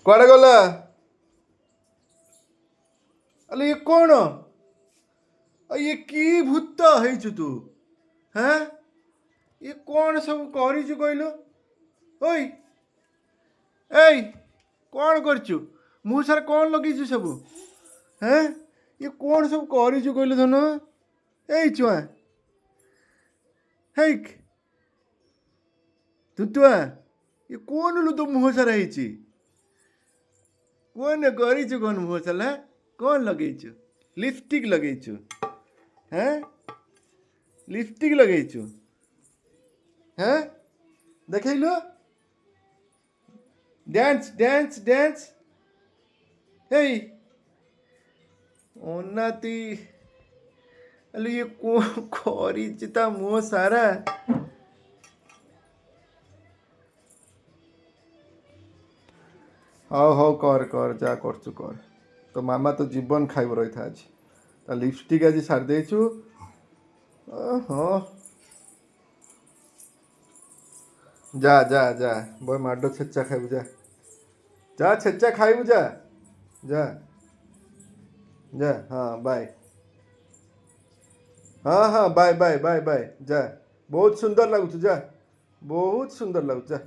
କୁଆଡ଼େ ଗଲା? ଆଲେ ଇଏ କ'ଣ? ଇଏ କି ଭୂତ ହେଇଛୁ ତୁ? ହାଁ, ଇଏ କ'ଣ ସବୁ କରିଛୁ କହିଲୁ? ଓଇ ଏଇ କ'ଣ କରିଛୁ? ମୁଁ ସାର୍ କ'ଣ ଲଗେଇଛୁ ସବୁ? ହେଁ, ଇଏ କ'ଣ ସବୁ କରିଛୁ କହିଲୁ ଧନ? ଏଇ ଛୁଆ ହେଇକ୍ ତୁତୁଆ, ଇଏ କ'ଣ ଲୋ ତୋ ମୁହଁ ସାରା ହେଇଛି? କ'ଣ କରିଛୁ କ'ଣ ମୁହଁ ସାରା? କ'ଣ ଲଗେଇଛୁ? লিপস্টিক ଲଗେଇଛୁ? হ্যাঁ, লিপস্টিক ଲଗେଇଛୁ? হ্যাঁ, ଦେଖେଇଲୁ। Dance dance dance. ହେଇ ଅନାତି, ଆଲେ ଇଏ କ'ଣ କରିଛି ତା ମୁହଁ ସାରା? ହଉ ହଉ କର କର, ଯାହା କରୁଛୁ କର। তো ମାମା ତ ଜୀବନ ଖାଇବ ରହିଥା ଆଜି। ତା লিপস্টিক ଆଜି ସାରି ଦେଇଛୁ। ହଁ, ଯା ଯା ଯା, ବୟ ମାଡ଼ ଛେଚା ଖାଇବୁ, ଯା ଯା, ଛେଚା ଖାଇବୁ, ଯା ଯା ଯା। ହଁ ବାଏ, ହଁ ହଁ ବାଏ ବାଏ ବାଏ ବାଏ, ଯା। ବହୁତ ସୁନ୍ଦର ଲାଗୁଛୁ, ଯା, ବହୁତ ସୁନ୍ଦର ଲାଗୁଛୁ, ଯା।